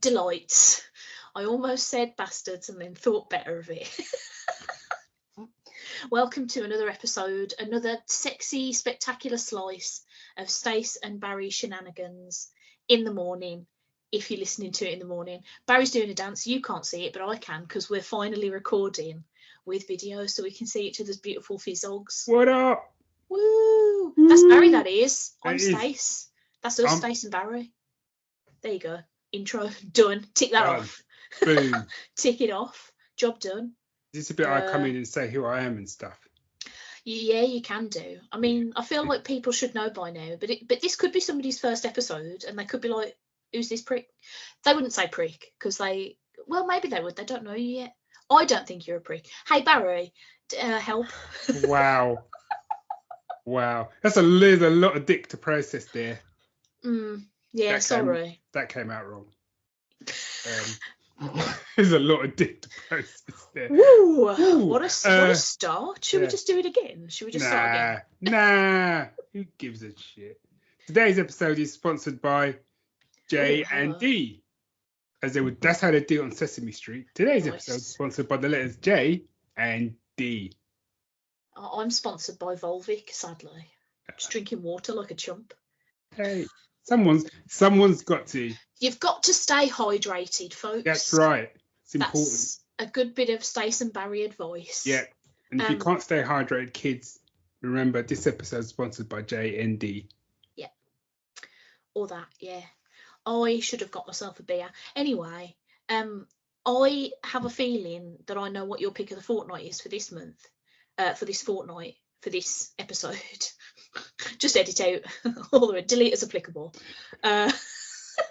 delights. I almost said bastards and then thought better of it. Welcome to another episode, another sexy, spectacular slice of Stace and Barry shenanigans in the morning, if you're listening to it in the morning. Barry's doing a dance. You can't see it, but I can, because we're finally recording with video so we can see each other's beautiful fizzogs. What up? Woo! Woo! That's Barry, that is. I'm It Stace. That's us, Stace and Barry. There you go. Intro done. Tick that off. Boom. Tick it off. Job done. This is a bit I come in and say who I am and stuff. Yeah, you can do. I mean, I feel like people should know by now, but this could be somebody's first episode, and they could be like, "Who's this prick?" They wouldn't say prick because well, maybe they would. They don't know you yet. I don't think you're a prick. Hey, Barry, help. Wow. Wow. There's a lot of dick to process there. Yeah, sorry. That came out wrong. There's a lot of dick to process there. Ooh, what a start. Should we just do it again? Should we just start again? Nah. Who gives a shit? Today's episode is sponsored by J&D. That's how they do it on Sesame Street. Today's episode is sponsored by the letters J and D. I'm sponsored by Volvic, sadly. Just drinking water like a chump. Hey, someone's got to. You've got to stay hydrated, folks. That's right. It's important. That's a good bit of Stace and Barry advice. Yeah. And if you can't stay hydrated, kids, remember this episode is sponsored by J&D. Yeah. Or that, yeah. I should have got myself a beer. Anyway, I have a feeling that I know what your pick of the fortnight is for this month. For this fortnight, for this episode. Just edit out all the delete as applicable.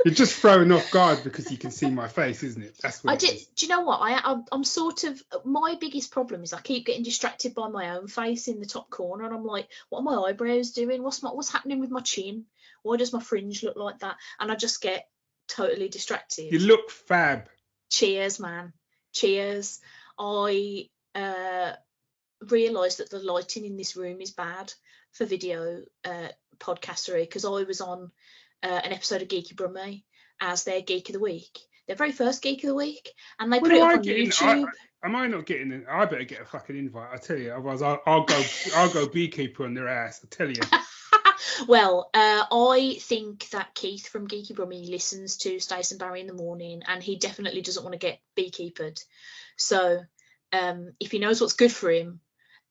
You're just thrown off guard because you can see my face, isn't it? That's what do you know what? I'm sort of, my biggest problem is I keep getting distracted by my own face in the top corner, and I'm like, what are my eyebrows doing? What's happening with my chin? Why does my fringe look like that? And I just get totally distracted. You look fab. Cheers, man. Cheers. I realised that the lighting in this room is bad for video podcastery, because I was on an episode of Geeky Brummie as their Geek of the Week, their very first Geek of the Week, and they put it up on YouTube. Am I not getting it? I better get a fucking invite, I tell you, otherwise I'll go Beekeeper on their ass, I tell you. Well, I think that Keith from Geeky Brummie listens to Stace and Barry in the morning, and he definitely doesn't want to get beekeepered. So if he knows what's good for him,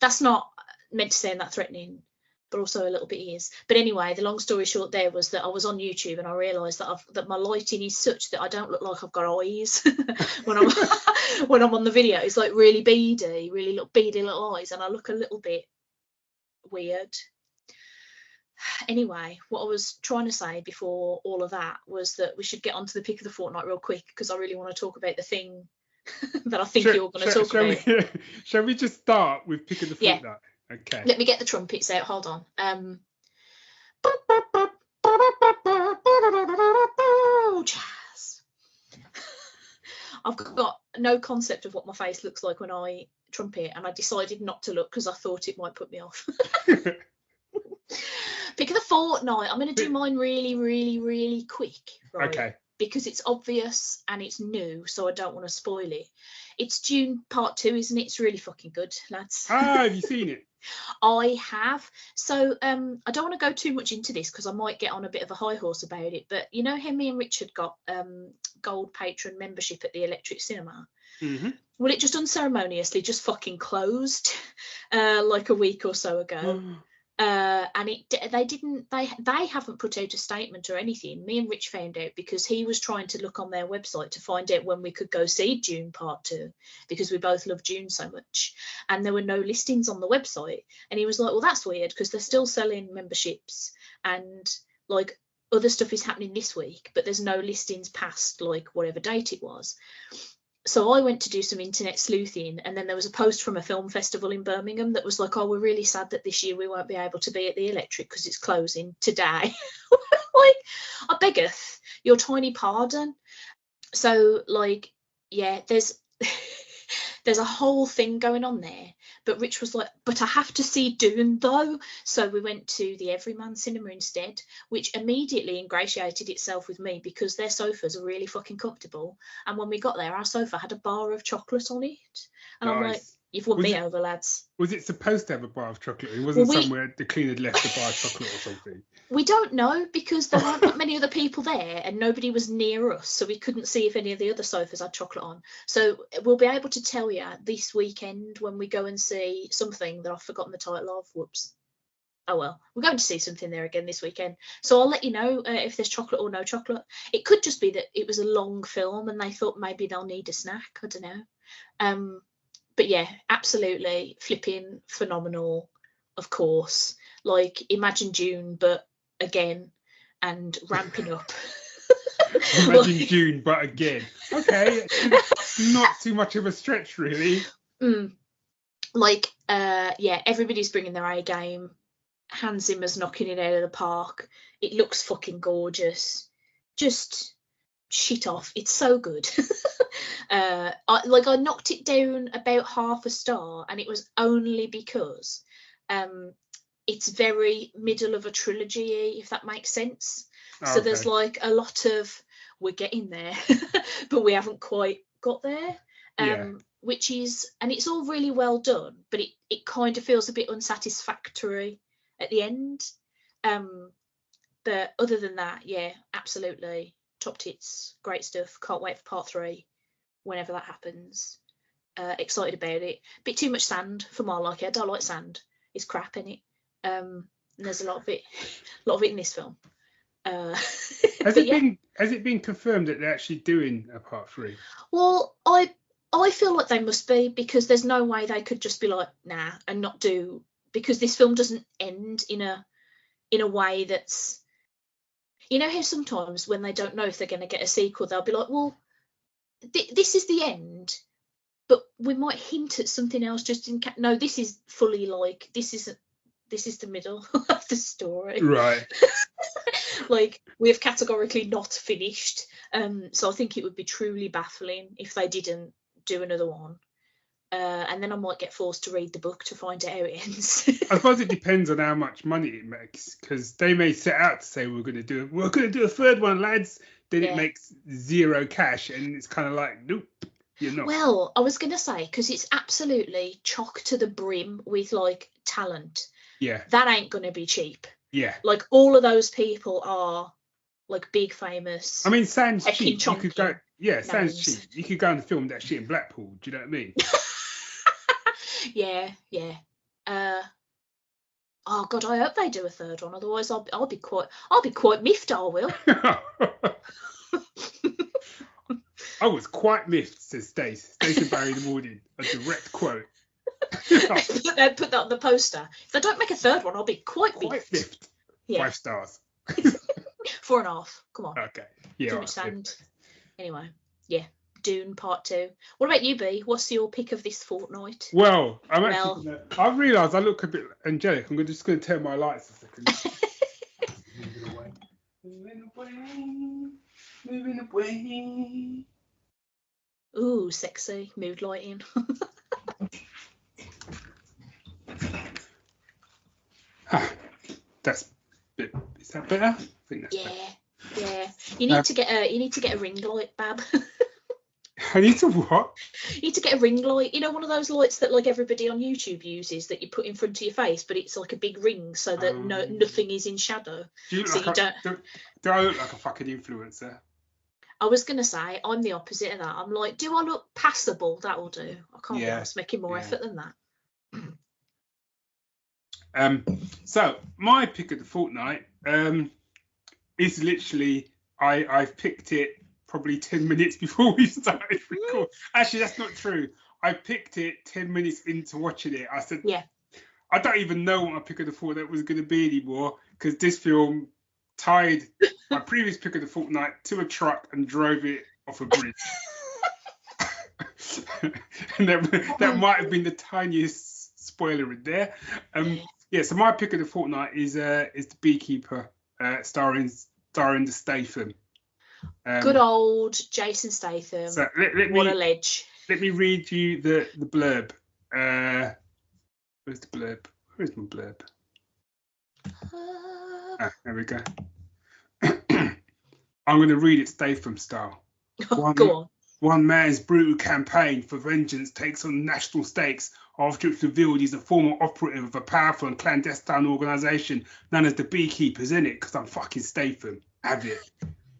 that's not meant to sound that threatening, but also a little bit is. But anyway, the long story short there was that I was on YouTube and I realised that my lighting is such that I don't look like I've got eyes when I'm on the video. It's like really beady little eyes, and I look a little bit weird. Anyway, what I was trying to say before all of that was that we should get onto the pick of the fortnight real quick, because I really want to talk about the thing that I think you're going to talk about. Shall we just start with pick of the fortnight? Yeah. Okay. Let me get the trumpets out. Hold on. Jazz. I've got no concept of what my face looks like when I trumpet, and I decided not to look because I thought it might put me off. Pick of the fortnight. I'm going to do mine really, really, really quick. Right? Okay. Because it's obvious and it's new, so I don't want to spoil it. It's Dune Part Two, isn't it? It's really fucking good, lads. Have you seen it? I have. So I don't want to go too much into this because I might get on a bit of a high horse about it. But you know how me and Richard got gold patron membership at the Electric Cinema? Mm-hmm. Well, it just unceremoniously just fucking closed like a week or so ago. And they haven't put out a statement or anything. Me and Rich found out because he was trying to look on their website to find out when we could go see Dune Part 2, because we both love Dune so much, and there were no listings on the website. And he was like, well, that's weird, because they're still selling memberships and like other stuff is happening this week, but there's no listings past like whatever date it was. So I went to do some internet sleuthing, and then there was a post from a film festival in Birmingham that was like, oh, we're really sad that this year we won't be able to be at the Electric because it's closing today. Like, I beggeth your tiny pardon. So, like, yeah, there's a whole thing going on there. But Rich was like, but I have to see Dune though. So we went to the Everyman Cinema instead, which immediately ingratiated itself with me because their sofas are really fucking comfortable. And when we got there, our sofa had a bar of chocolate on it. And I'm like, you've won me over, lads. Was it supposed to have a bar of chocolate? It wasn't somewhere the cleaner had left a bar of chocolate or something. We don't know because there aren't that many other people there and nobody was near us, so we couldn't see if any of the other sofas had chocolate on. So we'll be able to tell you this weekend when we go and see something that I've forgotten the title of. Whoops. Oh well, we're going to see something there again this weekend. So I'll let you know if there's chocolate or no chocolate. It could just be that it was a long film and they thought maybe they'll need a snack. I don't know. But yeah, absolutely flipping phenomenal, of course. Like, imagine Dune, but again, and ramping up. Imagine Dune, but again. Okay, not too much of a stretch, really. Yeah, everybody's bringing their A game. Hans Zimmer's knocking it out of the park. It looks fucking gorgeous. Just shit off. It's so good. I knocked it down about half a star, and it was only because it's very middle of a trilogy, if that makes sense. Okay. So there's like a lot of we're getting there, but we haven't quite got there. Which is, and it's all really well done, but it kind of feels a bit unsatisfactory at the end. But other than that, yeah, absolutely top tits, great stuff. Can't wait for part 3 whenever that happens. Excited about it. Bit too much sand for my liking. I don't like sand. It's crap in it. And there's a lot of it in this film. Has it been confirmed that they're actually doing a part 3? Well, I feel like they must be, because there's no way they could just be like, nah, and not do, because this film doesn't end in a way that's, you know how sometimes when they don't know if they're going to get a sequel, they'll be like, well, this is the end, but we might hint at something else just in case. No, this is fully like, this is the middle of the story. Right. Like, we have categorically not finished. So I think it would be truly baffling if they didn't do another one. And then I might get forced to read the book to find out how it ends. I suppose it depends on how much money it makes, because they may set out to say we're going to do a third one, lads. Then it makes 0 cash, and it's kind of like, nope, you're not. Well, I was going to say, because it's absolutely chock to the brim with like talent. Yeah. That ain't going to be cheap. Yeah. Like, all of those people are like big famous. I mean, sounds cheap. You could go. Yeah, names. Sounds cheap. You could go and film that shit in Blackpool. Do you know what I mean? Yeah. Oh God, I hope they do a third one. Otherwise, I'll be quite miffed. I will. I was quite miffed, says Stace. Stace and Barry in the morning. A direct quote. Put that on the poster. If they don't make a third one, I'll be quite miffed. Yeah. 5 stars. 4.5. Come on. Okay. Yeah. Too much sand. Anyway, yeah. Dune Part 2. What about you, B? What's your pick of this fortnight? Well, I realised I look a bit angelic. I'm just going to turn my lights a second. Moving away. Ooh, sexy. Mood lighting. Is that better? I think that's better. Yeah. You need to get a ring light, Bab. I need to what? You need to get a ring light. You know, one of those lights that like everybody on YouTube uses that you put in front of your face, but it's like a big ring so that nothing is in shadow. Do I look like a fucking influencer? I was going to say, I'm the opposite of that. I'm like, do I look passable? That'll do. I can't be honest, making more effort than that. So my pick of the fortnight is literally I've picked it probably 10 minutes before we started recording. Actually, that's not true. I picked it 10 minutes into watching it. I said, I don't even know what my pick of the fortnight was going to be anymore, because this film tied my previous pick of the fortnight to a truck and drove it off a bridge. And that might have been the tiniest spoiler in there. So my pick of the fortnight is the Beekeeper, starring the Statham. Good old Jason Statham. So what a ledge. Let me read you the blurb. Where's the blurb? Where's my blurb? There we go. I'm going to read it Statham style. Go on. One man's brutal campaign for vengeance takes on national stakes after it's revealed he's a former operative of a powerful and clandestine organisation known as the Beekeepers, innit? Because I'm fucking Statham. Have it,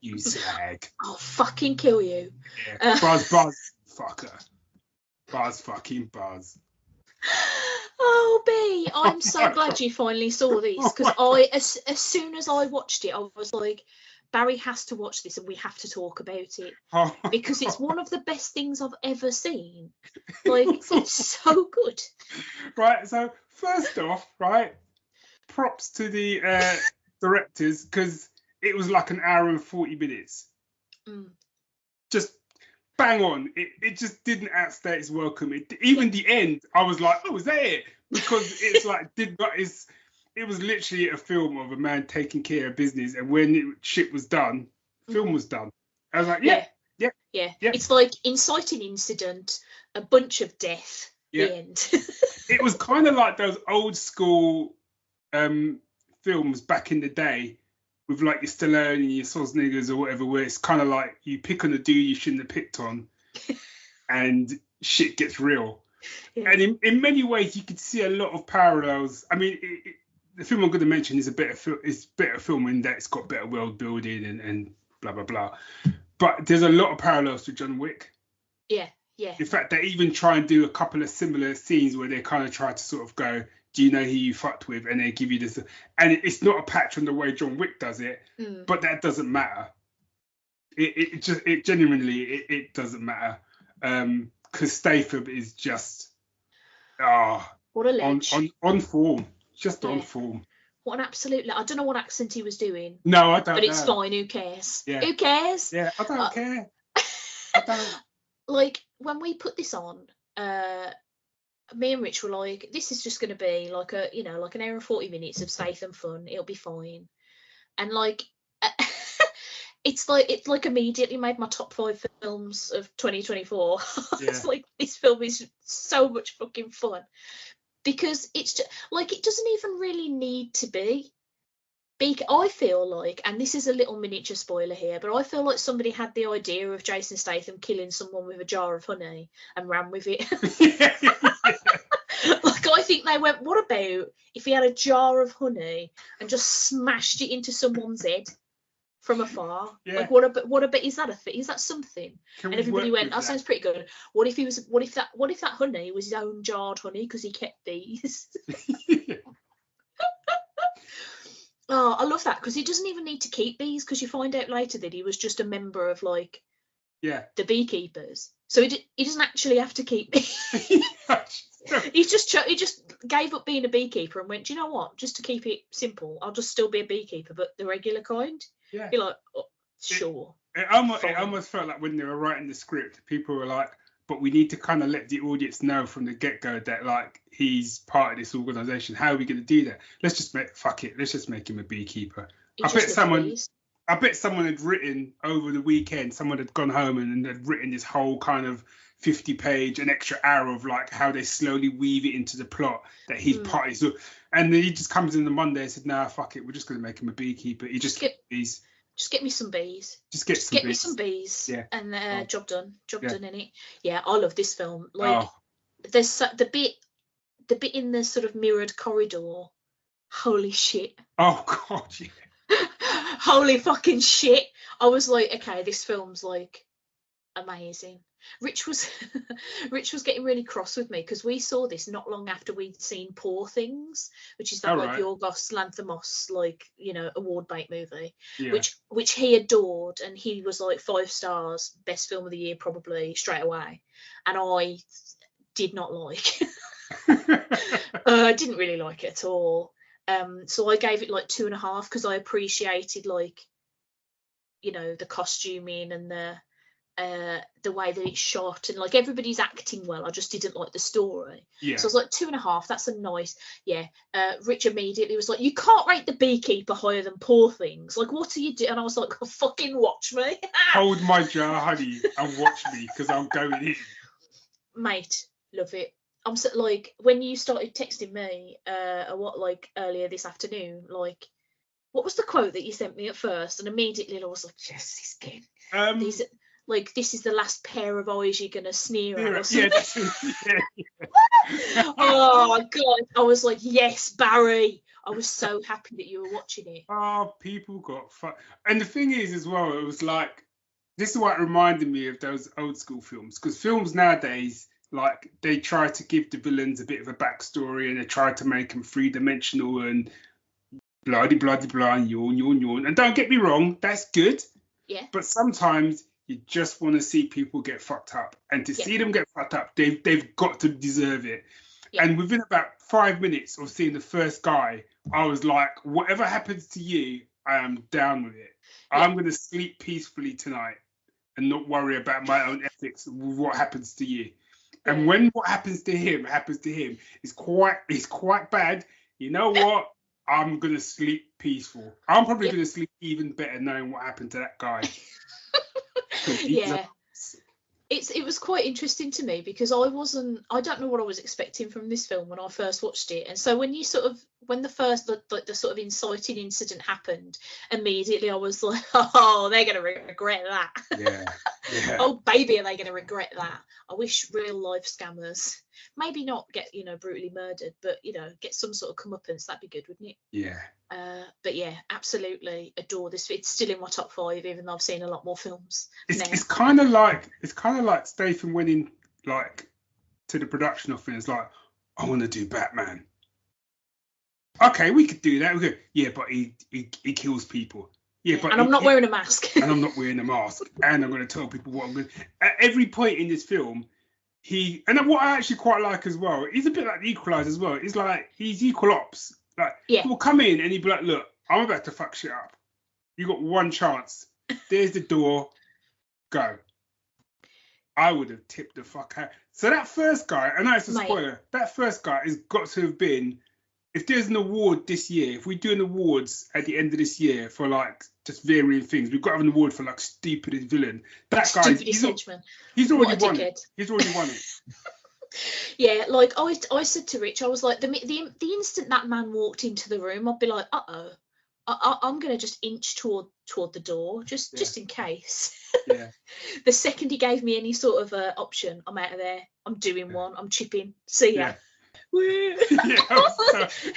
you slag. I'll fucking kill you. Yeah. Buzz, fucker. Buzz, fucking buzz. Oh, B, I'm so glad you finally saw this, because as soon as I watched it, I was like, Barry has to watch this and we have to talk about it, because it's one of the best things I've ever seen. Like, it's so good. Right, so first off, right, props to the directors, because it was like an hour and 40 minutes. Just bang on. It just didn't outstay its welcome. Even the end, I was like, oh, is that it? Because it's like, it was literally a film of a man taking care of business, and when shit was done, film was done. I was like, yeah. It's like inciting incident, a bunch of death, the end. It was kind of like those old school films back in the day with like your Stallone and your Schwarzeneggers or whatever, where it's kind of like you pick on a dude you shouldn't have picked on and shit gets real. Yeah. And in many ways, you could see a lot of parallels. I mean, the film I'm going to mention is better film in that it's got better world building and blah, blah, blah. But there's a lot of parallels to John Wick. Yeah. In fact, they even try and do a couple of similar scenes where they kind of try to sort of go, do you know who you fucked with? And they give you this. And it's not a patch on the way John Wick does it, but that doesn't matter. It genuinely doesn't matter. Because Statham is just what a ledge. on form. Just on form. What an absolute... I don't know what accent he was doing. No, I don't know. But it's fine. Who cares? Yeah. Who cares? Yeah, I don't care. I don't... Like, when we put this on, me and Rich were like, this is just going to be like an hour and 40 minutes of Statham fun. It'll be fine. And like... It's like immediately made my top 5 films of 2024. It's like, this film is so much fucking fun, because it's just like, it doesn't even really need to be. I feel like, and this is a little miniature spoiler here, but I feel like somebody had the idea of Jason Statham killing someone with a jar of honey and ran with it. Like, I think they went, what about if he had a jar of honey and just smashed it into someone's head from afar? Like, what about is that something? And everybody went, that sounds pretty good. What if that honey was his own jarred honey because he kept bees? Oh, I love that, because he doesn't even need to keep bees, because you find out later that he was just a member of like the Beekeepers, so he doesn't actually have to keep bees. He just gave up being a beekeeper and went, do you know what, just to keep it simple, I'll just still be a beekeeper, but the regular kind. You're like, oh, sure. It almost felt like when they were writing the script, people were like, but we need to kind of let the audience know from the get-go that like he's part of this organisation. How are we going to do that? Let's just make him a beekeeper. I bet someone had written over the weekend, someone had gone home and had written this whole kind of 50-page, an extra hour of like how they slowly weave it into the plot that he's part of it. And then he just comes in the Monday and said, nah, fuck it, we're just going to make him a beekeeper. He just bees. Just get me some bees. Just get me some bees. Yeah. And job done. Job done in it. Yeah, I love this film. Like, there's the bit in the sort of mirrored corridor. Holy shit. Oh god, yeah. Holy fucking shit. I was like, okay, this film's like amazing. Rich was getting really cross with me because we saw this not long after we'd seen Poor Things, which is that Yorgos Lanthimos award bait movie, which he adored, and he was like 5 stars, best film of the year probably straight away, and I did not like. I didn't really like it at all. So I gave it like 2.5 because I appreciated the costuming and the way that it's shot, and like everybody's acting well. I just didn't like the story. So I was like 2.5. That's a nice. Rich immediately was like, you can't rate the Beekeeper higher than Poor Things. Like, what are you doing? And I was like, oh, fucking watch me. Hold my jar, honey, and watch me because I'm going in. Mate, love it. like when you started texting me, earlier this afternoon, like what was the quote that you sent me at first? And immediately I was like, yes, he's getting these. Like, this is the last pair of eyes you're gonna sneer at. Or something. Oh God! I was like, yes, Barry. I was so happy that you were watching it. Oh, people got fun. And the thing is, as well, it was like, this is what reminded me of those old school films, because films nowadays, like, they try to give the villains a bit of a backstory, and they try to make them three-dimensional and bloody blah and yawn. And don't get me wrong, that's good. Yeah. But sometimes you just want to see people get fucked up, and to see them get fucked up, they've got to deserve it. Yeah. And within about 5 minutes of seeing the first guy, I was like, whatever happens to you, I am down with it. Yeah. I'm going to sleep peacefully tonight and not worry about my own ethics with what happens to you. Yeah. And when what happens to him, it's quite bad. You know what? I'm going to sleep peaceful. I'm probably going to sleep even better knowing what happened to that guy. Yeah. It was quite interesting to me because I don't know what I was expecting from this film when I first watched it. And so when the sort of inciting incident happened, immediately I was like, oh, they're going to regret that. Yeah. Oh, baby, are they going to regret that? I wish real life scammers maybe not get, brutally murdered, but, get some sort of comeuppance. That'd be good, wouldn't it? Yeah. But yeah, absolutely adore this. It's still in my top 5, even though I've seen a lot more films. It's kind of like Stace went in like to the production office like, I want to do Batman. Okay, we could do that. Yeah, but he kills people. Yeah, but I'm not wearing a mask. And I'm not wearing a mask. And I'm going to tell people what I'm going to. At every point in this film, and what I actually quite like as well, he's a bit like the Equalizer as well. It's like he's equal ops. Like, he'll come in and he'll be like, look, I'm about to fuck shit up. You got one chance. There's the door. Go. I would have tipped the fuck out. So that first guy, I know it's a spoiler, that first guy has got to have been, if there's an award this year, if we do an awards at the end of this year for like just varying things, we've got to have an award for like stupidest villain. That guy, he's already won it. He's already won it. Yeah, like I said to Rich, I was like, the instant that man walked into the room, I'd be like, I'm gonna just inch toward the door, just in case. Yeah. The second he gave me any sort of option, I'm out of there. I'm doing one. I'm chipping. See ya. Yeah.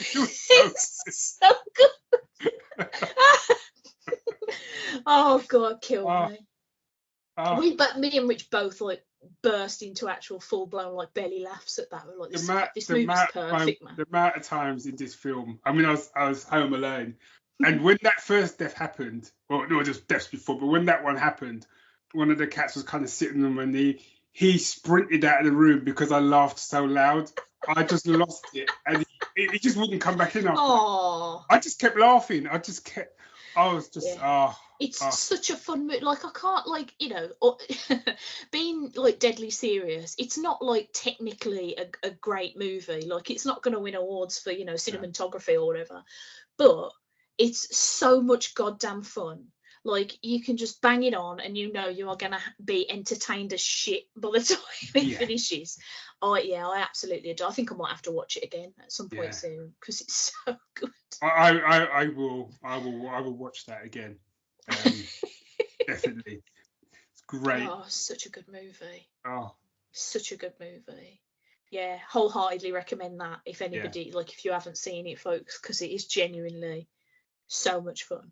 It's so good. Oh God, kill me. But me and Rich both like burst into actual full blown like belly laughs at that. We're like, this movie's perfect, man. The amount of times in this film, I mean, I was home alone, and when that first death happened, well, no, just deaths before, but when that one happened, one of the cats was kind of sitting on my knee. He sprinted out of the room because I laughed so loud. I just lost it, and he just wouldn't come back in after. I just kept laughing. It's such a fun movie. Like, I can't, like, being like deadly serious, it's not like technically a great movie. Like, it's not going to win awards for cinematography or whatever, but it's so much goddamn fun. Like, you can just bang it on and you are going to be entertained as shit by the time it finishes. I absolutely adore. I think I might have to watch it again at some point soon because it's so good. I will watch that again. Definitely. It's great. Oh, such a good movie. Oh. Such a good movie. Yeah, wholeheartedly recommend that if anybody, like, if you haven't seen it, folks, because it is genuinely so much fun.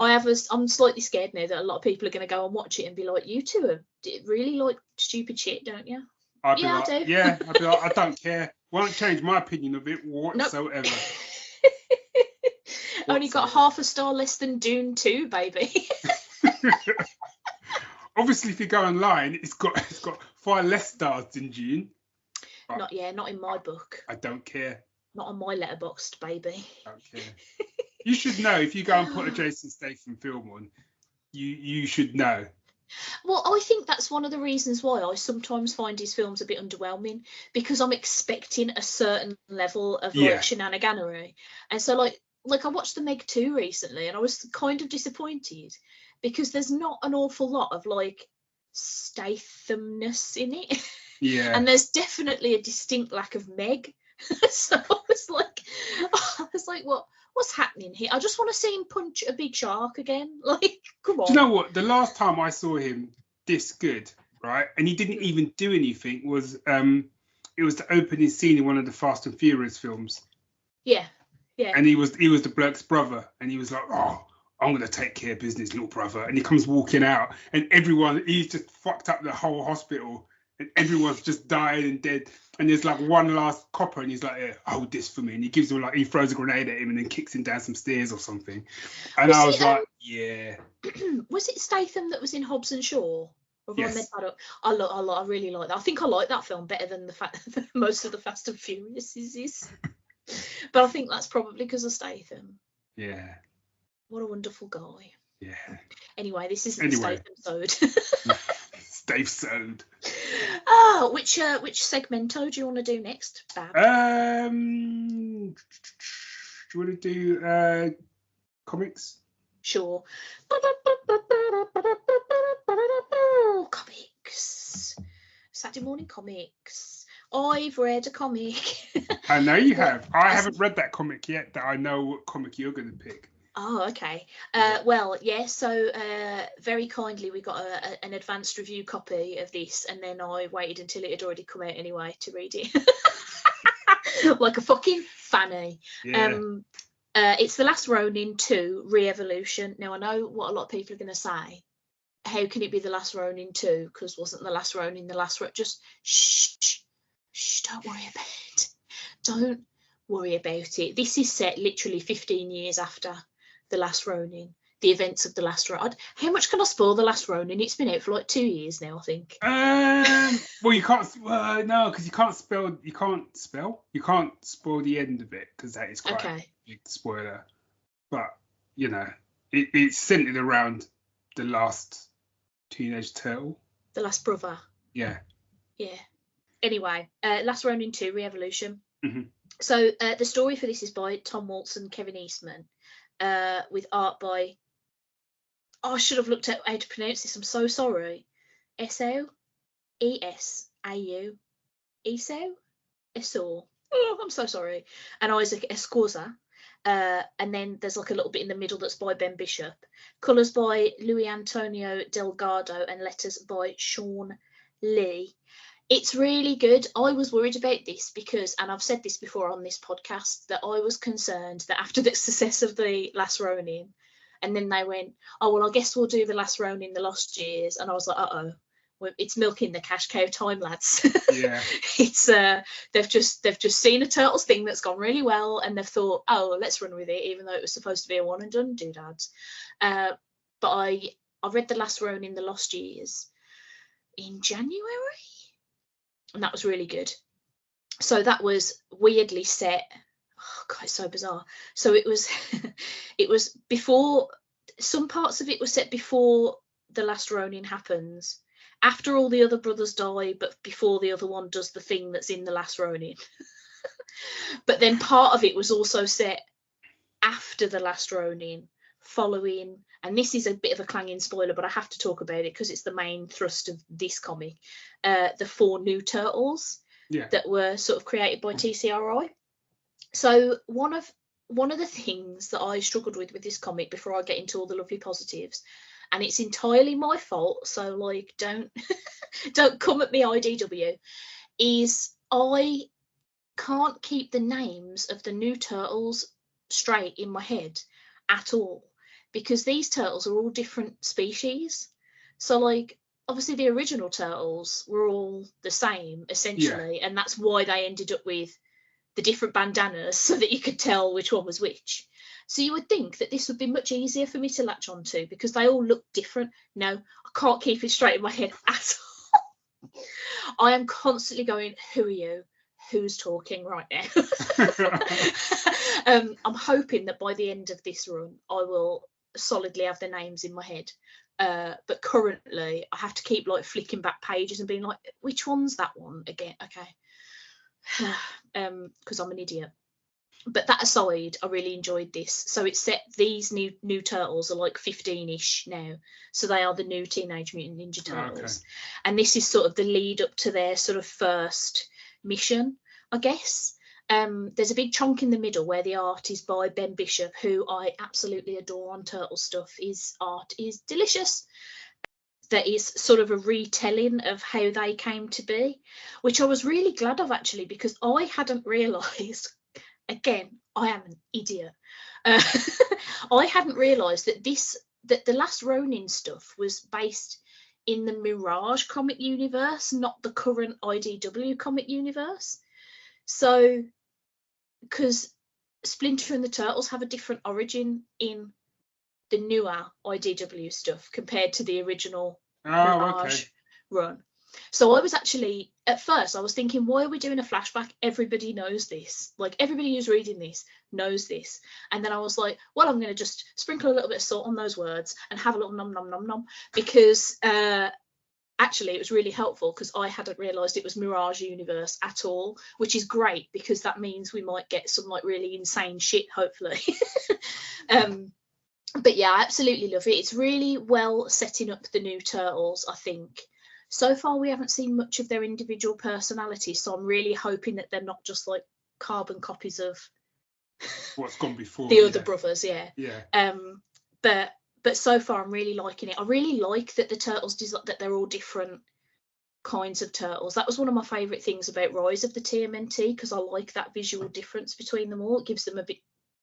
I'm slightly scared now that a lot of people are going to go and watch it and be like, you two really like stupid shit, don't you? I do. Yeah, I'd be like, I don't care. Won't change my opinion of it whatsoever. Nope. Only got half a star less than Dune 2, baby. Obviously, if you go online, it's got far less stars than Dune. Not in my book. I don't care. Not on my letterboxd, baby. I don't care. You should know if you go and put a Jason Statham film on. You should know. Well, I think that's one of the reasons why I sometimes find his films a bit underwhelming, because I'm expecting a certain level of like shenaniganery, and so like I watched The Meg 2 recently, and I was kind of disappointed because there's not an awful lot of like Stathamness in it. Yeah. And there's definitely a distinct lack of Meg. So I was like, what's happening here? I just want to see him punch a big shark again. Like, come on. Do you know what? The last time I saw him this good, right, and he didn't even do anything, was it was the opening scene in one of the Fast and Furious films. Yeah. And he was the bloke's brother, and he was like, "Oh, I'm gonna take care of business, little brother." And he comes walking out, and he's just fucked up the whole hospital, and everyone's just dying and dead. And there's like one last copper, and he's like, "Yeah, hold this for me." And he gives him he throws a grenade at him, and then kicks him down some stairs or something. And I was like, yeah. Was it Statham that was in Hobbs and Shaw? Yes. I really like that. I think I like that film better than most of the Fast and Furious is. But I think that's probably because of Statham. Yeah. What a wonderful guy. Yeah. Anyway, this isn't the Statham-sode. Statham-sode. Oh, which segmento do you want to do next, Bab? Do you want to do comics? Sure. Comics. Saturday morning comics. I've read a comic. I know you have. I haven't read that comic yet, that I know what comic you're going to pick. Oh, okay. Well, yeah, so very kindly we got an advanced review copy of this, and then I waited until it had already come out anyway to read it. Like a fucking fanny. Yeah. It's The Last Ronin 2 Re-Evolution. Now, I know what a lot of people are going to say. How can it be The Last Ronin 2? Because wasn't The Last Ronin the last... Just shh, don't worry about it. Don't worry about it. This is set literally 15 years after The Last Ronin, the events of The Last Ronin. How much can I spoil The Last Ronin? It's been out for like 2 years now, I think. Well, you can't. No, because you can't spell. You can't spoil the end of it, because that is quite a big spoiler. But you know, it's centered around the last teenage turtle. The last brother. Yeah. Yeah. Anyway, Last Ronin 2 Re-Evolution. Mm-hmm. So the story for this is by Tom Waltz and Kevin Eastman, with art by... Oh, I should have looked at how to pronounce this. I'm so sorry. Esau? E-S-A-U? Esau? Esau? Oh, I'm so sorry. And Isaac Escorza. And then there's like a little bit in the middle that's by Ben Bishop. Colours by Luis Antonio Delgado and letters by Sean Lee. It's really good. I was worried about this because, and I've said this before on this podcast, that I was concerned that after the success of The Last Ronin, and then they went, oh, well, I guess we'll do The Last Ronin, The Lost Years. And I was like, uh-oh, it's milking the cash cow time, lads. Yeah. It's they've just seen a Turtles thing that's gone really well, and they've thought, oh, let's run with it, even though it was supposed to be a one and done, doodads. But I read The Last Ronin, The Lost Years in January. And that was really good. So that was weirdly set. Oh God, it's so bizarre. So it was it was before, some parts of it were set before The Last Ronin happens, after all the other brothers die, but before the other one does the thing that's in The Last Ronin. But then part of it was also set after The Last Ronin, following, and this is a bit of a clanging spoiler, but I have to talk about it because it's the main thrust of this comic, the 4 new Turtles that were sort of created by TCRI. So one of the things that I struggled with this comic, before I get into all the lovely positives, and it's entirely my fault, so like don't come at me, IDW, is I can't keep the names of the new Turtles straight in my head at all, because these turtles are all different species. So like obviously the original Turtles were all the same essentially, and that's why they ended up with the different bandanas so that you could tell which one was which. So you would think that this would be much easier for me to latch onto because they all look different. No, I can't keep it straight in my head at all. I am constantly going, who are you? Who's talking right now? I'm hoping that by the end of this run I will solidly have the names in my head, but currently I have to keep like flicking back pages and being like, which one's that one again? Okay. Because I'm an idiot. But that aside, I really enjoyed this. So it's set, these new turtles are like 15-ish now, so they are the new Teenage Mutant Ninja Turtles. Okay. And this is sort of the lead up to their sort of first mission, I guess. There's a big chunk in the middle where the art is by Ben Bishop, who I absolutely adore on turtle stuff. His art is delicious. That is sort of a retelling of how they came to be, which I was really glad of, actually, because I hadn't realised. Again, I am an idiot. I hadn't realised that the Last Ronin stuff was based in the Mirage comic universe, not the current IDW comic universe. So, because Splinter and the Turtles have a different origin in the newer IDW stuff compared to the original Mirage run. So I was actually, at first, I was thinking, why are we doing a flashback? Everybody knows this. Like, everybody who's reading this knows this. And then I was like, well, I'm going to just sprinkle a little bit of salt on those words and have a little nom nom nom nom, because actually it was really helpful, because I hadn't realised it was Mirage Universe at all, which is great, because that means we might get some like really insane shit, hopefully. But yeah, I absolutely love it. It's really well setting up the new Turtles, I think. So far, we haven't seen much of their individual personalities, so I'm really hoping that they're not just like carbon copies of what's gone before the other brothers. Yeah. But so far, I'm really liking it. I really like that the turtles that they're all different kinds of turtles. That was one of my favourite things about Rise of the TMNT, because I like that visual difference between them all. It gives them a bit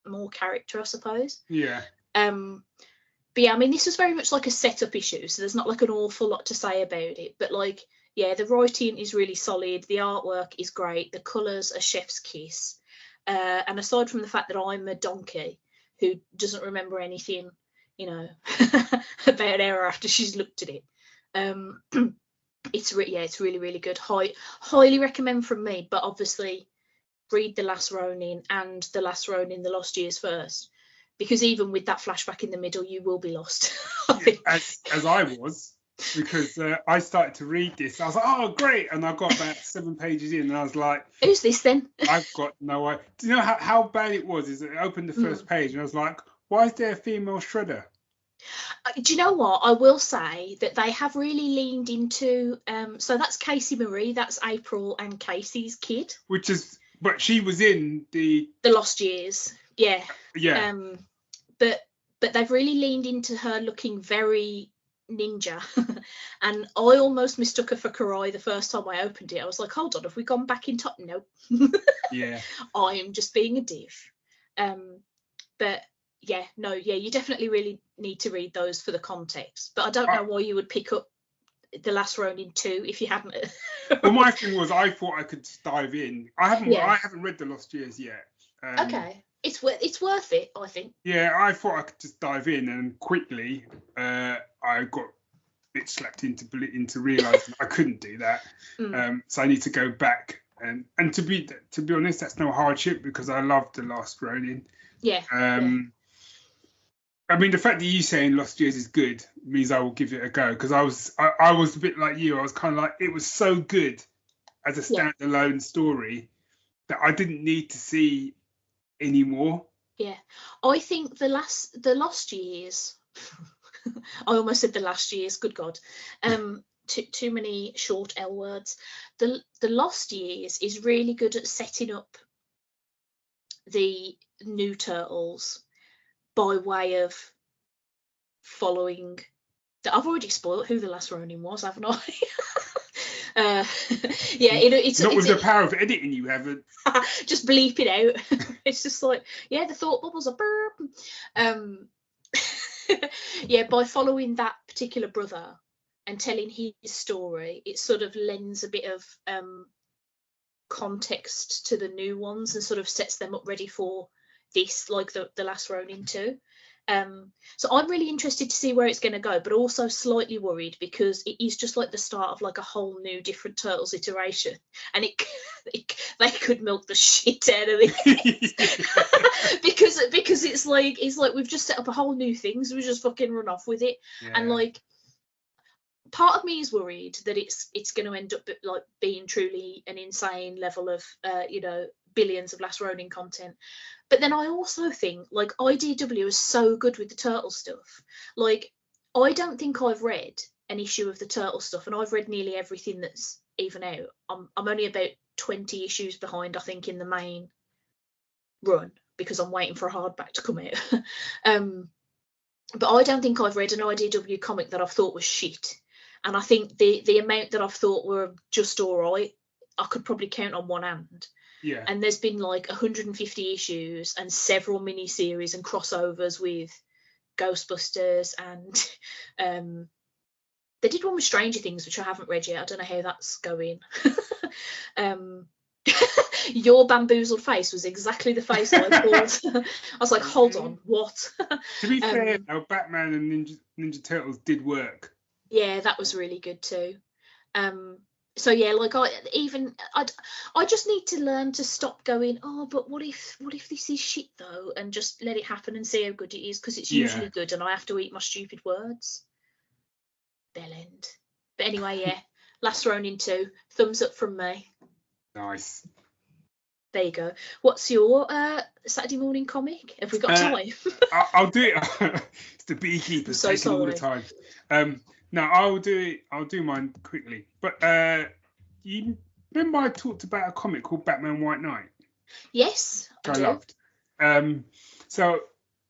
more character, I suppose. Yeah. But yeah, I mean, this was very much like a setup issue, so there's not like an awful lot to say about it. But like, yeah, the writing is really solid. The artwork is great. The colours are chef's kiss. And aside from the fact that I'm a donkey who doesn't remember anything, you know, about an hour after she's looked at it, it's really, really good. Highly recommend from me. But obviously, read The Last Ronin and The Last Ronin: The Lost Years first. Because even with that flashback in the middle, you will be lost. As I was, because I started to read this. I was like, oh, great. And I got about 7 pages in, and I was like, who's this then? I've got no idea. Do you know how bad it was? Is it opened the first page, and I was like, why is there a female Shredder? Do you know what? I will say that they have really leaned into, so that's Casey Marie, that's April and Casey's kid. But she was in the Lost Years. Yeah. But they've really leaned into her looking very ninja. And I almost mistook her for Karai the first time I opened it. I was like, hold on, have we gone back in time? Nope. Yeah. I am just being a div. But yeah, no, yeah, you definitely really need to read those for the context. But I don't know why you would pick up The Last Ronin 2 if you hadn't. Well, my thing was, I thought I could dive in. I haven't read The Lost Years yet. Okay. It's worth it, I think. Yeah, I thought I could just dive in, and quickly I got it slapped into realising I couldn't do that. So I need to go back and to be honest, that's no hardship, because I loved The Last Ronin. Yeah. I mean, the fact that you saying Lost Years is good means I will give it a go, because I was a bit like you. I was kind of like, it was so good as a standalone story that I didn't need to see anymore. Yeah, I think the Lost Years. I almost said The Last Years. Good God, too many short L words. The Lost Years is really good at setting up the new Turtles by way of following. I've already spoiled who the Last Ronin was, haven't I? It's not with the power of editing, you haven't. Just bleep it out. It's just like, yeah, the thought bubbles are burp. Yeah, by following that particular brother and telling his story, it sort of lends a bit of context to the new ones and sort of sets them up ready for this, like the Last Ronin 2. So I'm really interested to see where it's going to go, but also slightly worried, because it is just like the start of like a whole new different Turtles iteration, and they could milk the shit out of it. because it's like we've just set up a whole new thing, so we just fucking run off with it. And like, part of me is worried that it's going to end up like being truly an insane level of billions of Last Ronin content. But then I also think, like, IDW is so good with the turtle stuff. Like, I don't think I've read an issue of the turtle stuff, and I've read nearly everything that's even out. I'm only about 20 issues behind, I think, in the main run, because I'm waiting for a hardback to come out. But I don't think I've read an IDW comic that I've thought was shit. And I think the amount that I've thought were just all right, I could probably count on one hand. Yeah. And there's been like 150 issues and several mini-series and crossovers with Ghostbusters, and they did one with Stranger Things, which I haven't read yet. I don't know how that's going. Your bamboozled face was exactly the face I thought. I was like, hold on, what? To be fair, Batman and Ninja Turtles did work. Yeah, that was really good too. So yeah, like I just need to learn to stop going, oh, but what if this is shit though, and just let it happen and see how good it is, because it's usually good, and I have to eat my stupid words. Bell end. But anyway, yeah, Last Ronin 2, thumbs up from me. Nice. There you go. What's your Saturday morning comic? Have we got time? I'll do it. It's the Beekeeper taking all the time. No, I'll do it. I'll do mine quickly. But you remember I talked about a comic called Batman White Knight? Yes, I loved. So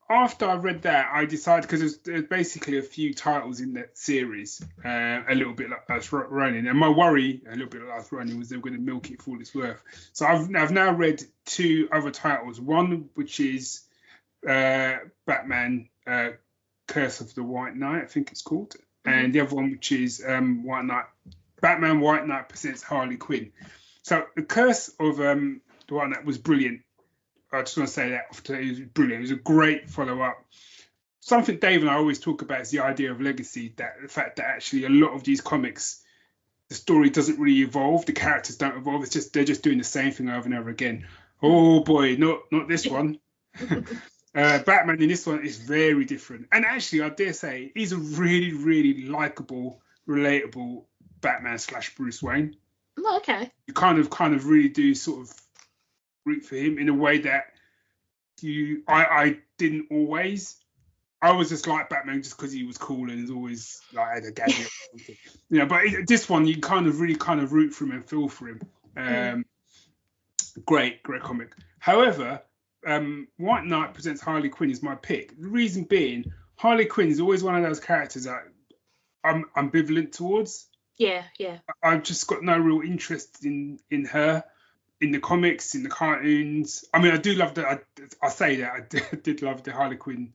after I read that, I decided, because there's basically a few titles in that series, a little bit like Last Ronin, and my worry, a little bit like Last Ronin, was they were going to milk it for all it's worth. So I've now read 2 other titles. One which is Batman Curse of the White Knight, I think it's called, and the other one which is Batman White Knight presents Harley Quinn. So the Curse of the White Knight was brilliant. I just want to say that it was brilliant. It was a great follow-up. Something Dave and I always talk about is the idea of legacy, that the fact that actually a lot of these comics, the story doesn't really evolve, the characters don't evolve, they're just doing the same thing over and over again. Oh boy, not this one. Batman in this one is very different. And actually, I dare say, he's a really, really likable, relatable Batman / Bruce Wayne. Oh, okay. You kind of really do sort of root for him in a way that I didn't always. I was just like Batman just because he was cool and he's always like had a gadget or something. But this one you really root for him and feel for him. Great comic. However, White Knight presents Harley Quinn is my pick. The reason being, Harley Quinn is always one of those characters that I'm ambivalent towards. Yeah. I've just got no real interest in her. In the comics, in the cartoons. I mean, I do love I did love the Harley Quinn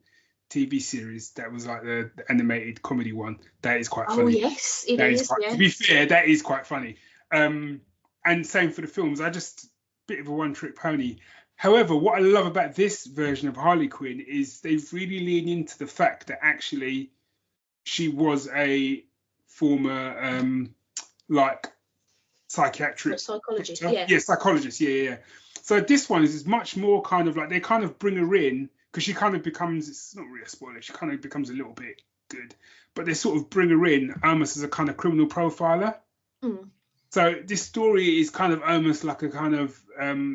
TV series. That was like the animated comedy one. That is quite funny. Oh, yes, it is. To be fair, that is quite funny. And same for the films. I just, bit of a one-trick pony. However, what I love about this version of Harley Quinn is they've really leaned into the fact that actually she was a former, psychiatric psychologist, psychologist, so this one is much more kind of like, they kind of bring her in because she kind of becomes, it's not really a spoiler, she kind of becomes a little bit good, but they sort of bring her in almost as a kind of criminal profiler. So this story is kind of almost like a kind of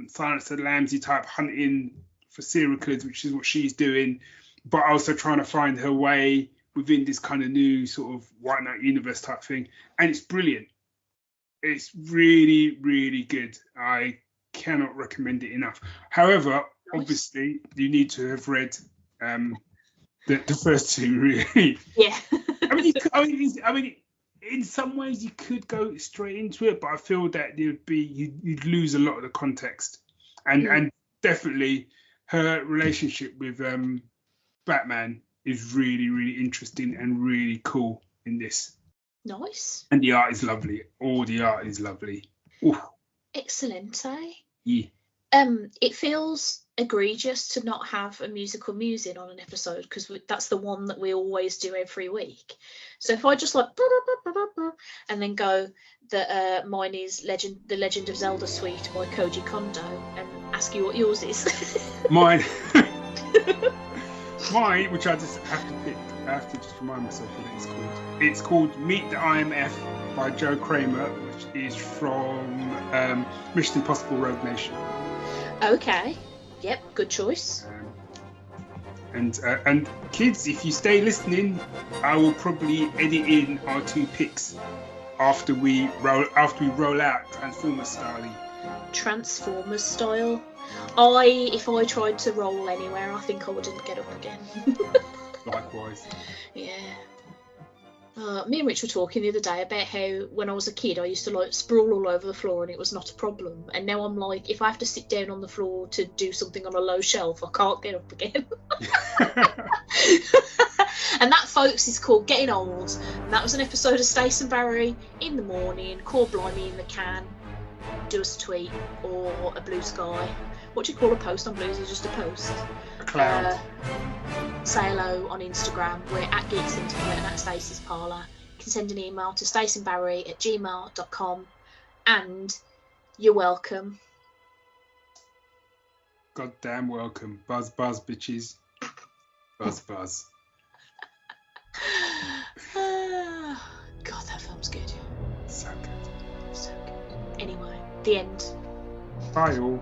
Silence of the Lambs type hunting for serial killers, which is what she's doing, but also trying to find her way within this kind of new sort of White Knight universe type thing, and it's brilliant. It's really, really good. I cannot recommend it enough. However, obviously, you need to have read the first 2, really. Yeah. I mean, in some ways you could go straight into it, but I feel that you'd lose a lot of the context, and definitely her relationship with Batman is really, really interesting and really cool in this. Nice. And the art is lovely. All the art is lovely. Ooh. Excellent, eh? Yeah. It feels egregious to not have a musical musing on an episode, because that's the one that we always do every week. So if I just like and then go that mine is The Legend of Zelda Suite by Koji Kondo, and ask you what yours is. Mine, which I just have to pick. I have to just remind myself what it's called. It's called Meet the IMF by Joe Kramer, which is from Mission Impossible Rogue Nation. Okay. Yep, good choice. And kids, if you stay listening, I will probably edit in our 2 picks after we roll out Transformers style. Transformers style. If I tried to roll anywhere, I think I wouldn't get up again. Likewise. Yeah. Me and Rich were talking the other day about how when I was a kid I used to like sprawl all over the floor and it was not a problem, and now I'm like, if I have to sit down on the floor to do something on a low shelf, I can't get up again. And that, folks, is called Getting Old. And that was an episode of Stace and Barry in the morning, Core Blimey in the can. Do us a tweet or a blue sky. What do you call a post on Blues? Is just a post. A cloud. Say hello on Instagram. We're at Geek Syndicate and at Stacey's Parlour. You can send an email to staceandbarry@gmail.com, and you're welcome. Goddamn welcome. Buzz, buzz, bitches. Buzz, buzz. God, that film's good. So good. So good. Anyway, the end. Bye all.